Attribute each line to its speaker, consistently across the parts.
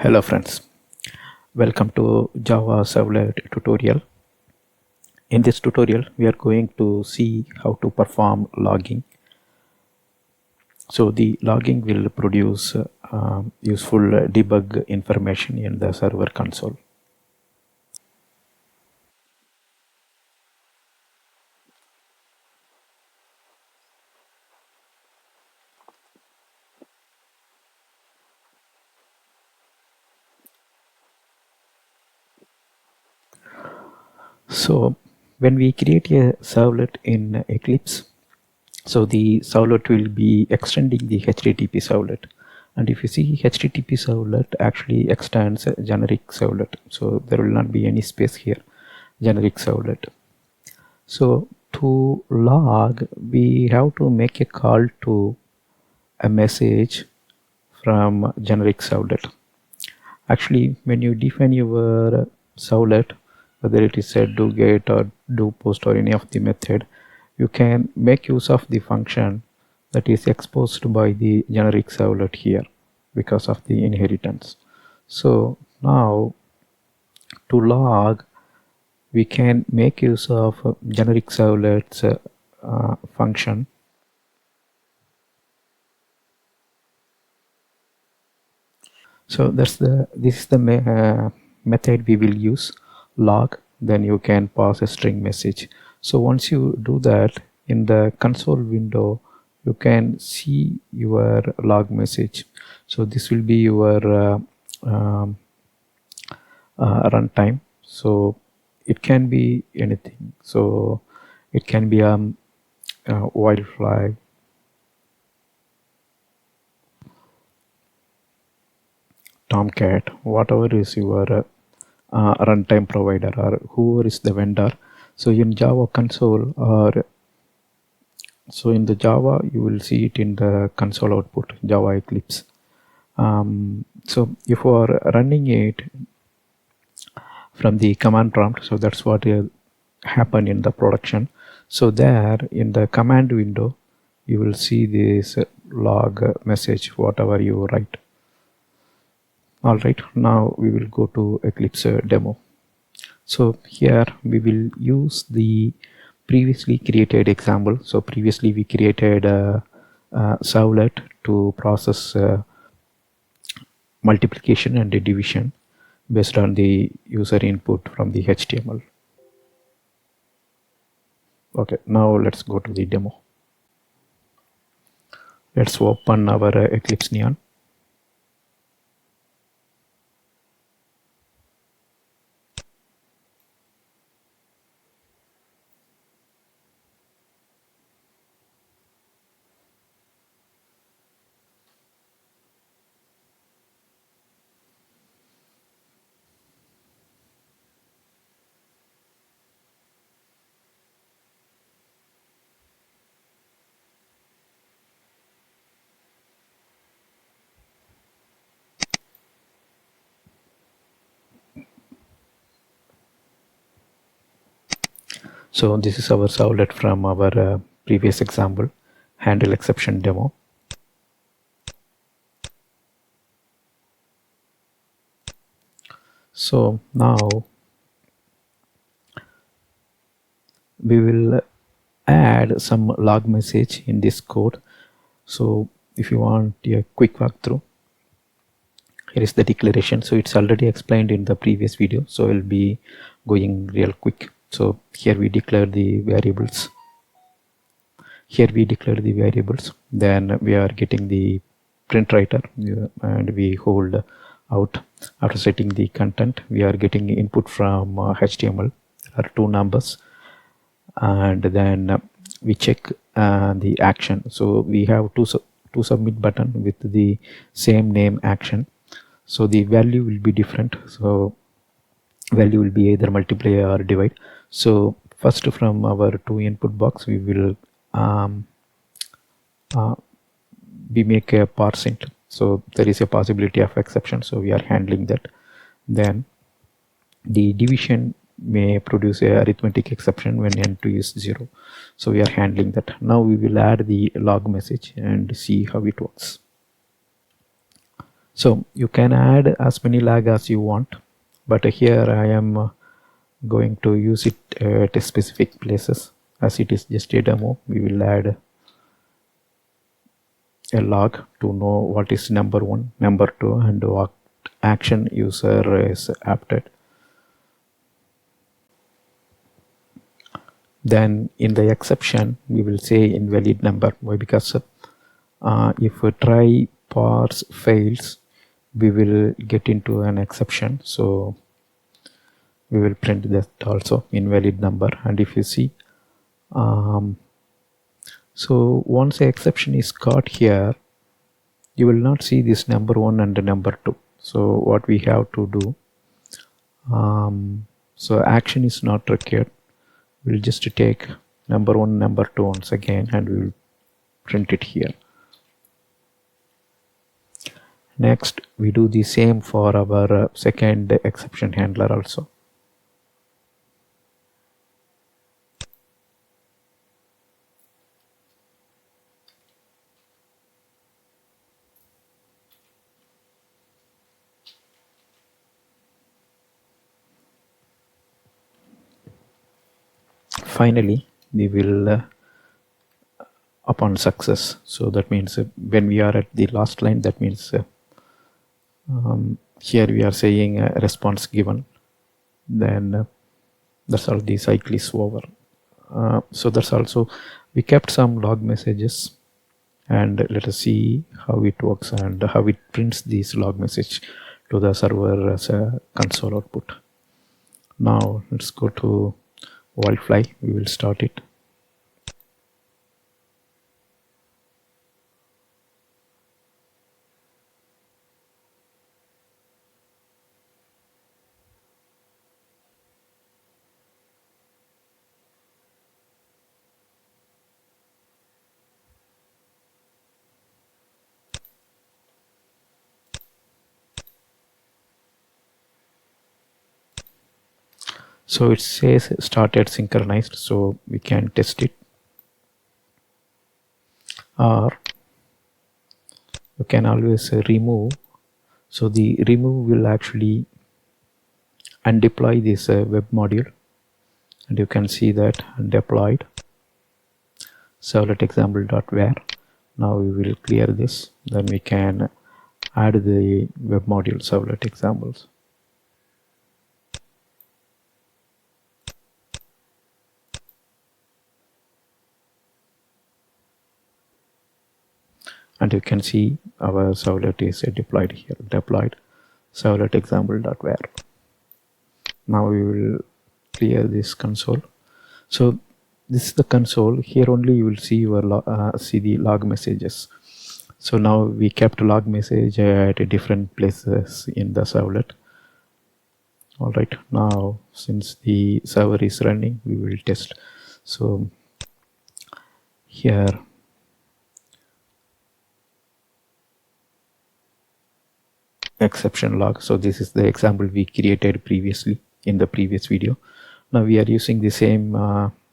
Speaker 1: Hello friends, welcome to Java Servlet tutorial. In this tutorial we are going to see how to perform logging. So the logging will produce useful debug information in the server console. So when we create a servlet in Eclipse, so the servlet will be extending the HTTP servlet. And if you see, HTTP servlet actually extends generic servlet. So there will not be any space here, generic servlet. So to log, we have to make a call to a message from GenericServlet. Actually, when you define your servlet, whether it is a do get or do post or any of the method, you can make use of the function that is exposed by the GenericServlet here because of the inheritance. So now to log, we can make use of GenericServlet's function. So this is the method we will use, log. Then you can pass a string message. So once you do that, in the console window you can see your log message. So this will be your runtime. So it can be anything. So it can be wildfly, Tomcat, whatever is your runtime provider or whoever is the vendor. So in Java console, or so in the Java you will see it in the console output, Java Eclipse. So if you are running it from the command prompt, so that's what happen in the production. So there in the command window you will see this log message, whatever you write. Alright, now we will go to Eclipse demo. So here we will use the previously created example. So previously we created a servlet to process multiplication and division based on the user input from the HTML. Okay, now let's go to the demo. Let's open our Eclipse Neon. So this is our servlet from our previous example, handle exception demo. So now we will add some log message in this code. So if you want a quick walkthrough, here is the declaration. So it's already explained in the previous video, so I'll be going real quick. So here we declare the variables. Then we are getting the print writer and we hold out. After setting the content, we are getting input from HTML. There are two numbers, and then we check the action. So we have two submit button with the same name action. So the value will be different. So value will be either multiply or divide. So first from our two input box we will we make a parseInt. So there is a possibility of exception, so we are handling that. Then the division may produce a arithmetic exception when n2 is 0, so we are handling that. Now we will add the log message and see how it works. So you can add as many lag as you want, but here I am going to use it at specific places. As it is just a demo, we will add a log to know what is number 1, number 2, and what action user is apted. Then in the exception we will say invalid number. Why? Because if a try parse fails, we will get into an exception, so we will print that also, invalid number. And if you see, so once the exception is caught here, you will not see this number 1 and number 2. So what we have to do, so action is not required. We'll just take number 1, number 2 once again, and we will print it here. Next, we do the same for our second exception handler also. Finally, we will upon success. So that means when we are at the last line, that means here we are saying response given. Then that's all, the cycle is over. So that's also, we kept some log messages, and let us see how it works and how it prints this log message to the server as a console output. Now let's go to Wildfly. We will start it. So it says started synchronized, so we can test it. Or you can always remove. So the remove will actually undeploy this web module, and you can see that undeployed servlet example.var. Now we will clear this, then we can add the web module servlet examples. And you can see our servlet is deployed here, deployed servlet example.var. Now we will clear this console. So this is the console. Here only you will see your see the log messages. So now we kept log message at different places in the servlet. All right, now since the server is running, we will test. So here exception log. So this is the example we created previously in the previous video. Now we are using the same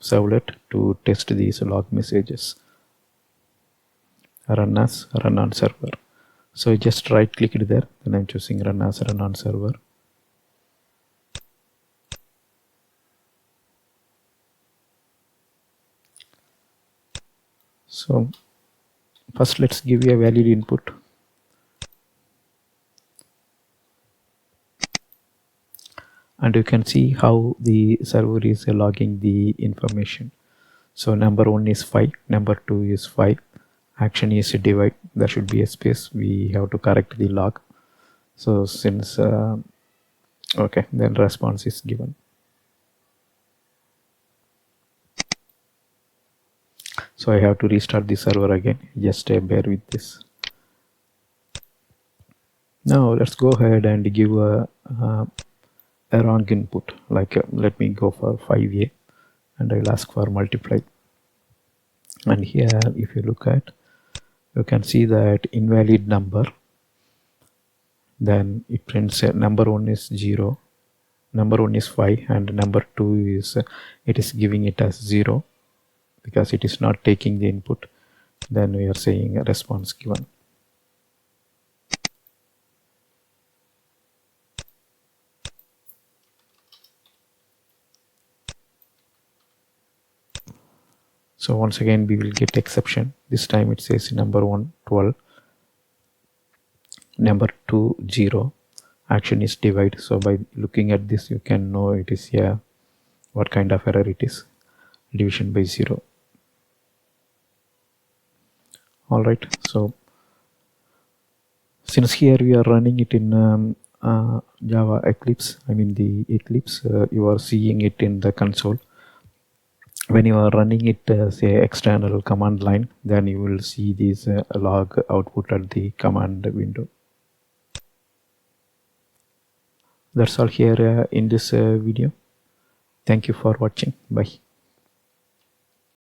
Speaker 1: servlet to test these log messages. Run as run on server. So I just right clicked there, then I'm choosing run as run on server. So first let's give you a valid input. And you can see how the server is logging the information. So number 1 is 5, number 2 is 5, action is divide, there should be a space, we have to correct the log. So since okay, then response is given. So I have to restart the server again, just bear with this. Now let's go ahead and give a wrong input, like let me go for 5a, and I'll ask for multiply. And here if you look at, you can see that invalid number, then it prints number 1 is 0, number 1 is 5, and number 2 is it is giving it as 0 because it is not taking the input. Then we are saying a response given. So once again we will get exception. This time it says number 1 12, number 2 0. Action is divide. So by looking at this you can know it is what kind of error it is. Division by 0. Alright, so since here we are running it in Java Eclipse, I mean the Eclipse, you are seeing it in the console. When you are running it say external command line, then you will see this log output at the command window. That's all here in this video. Thank you for watching. Bye.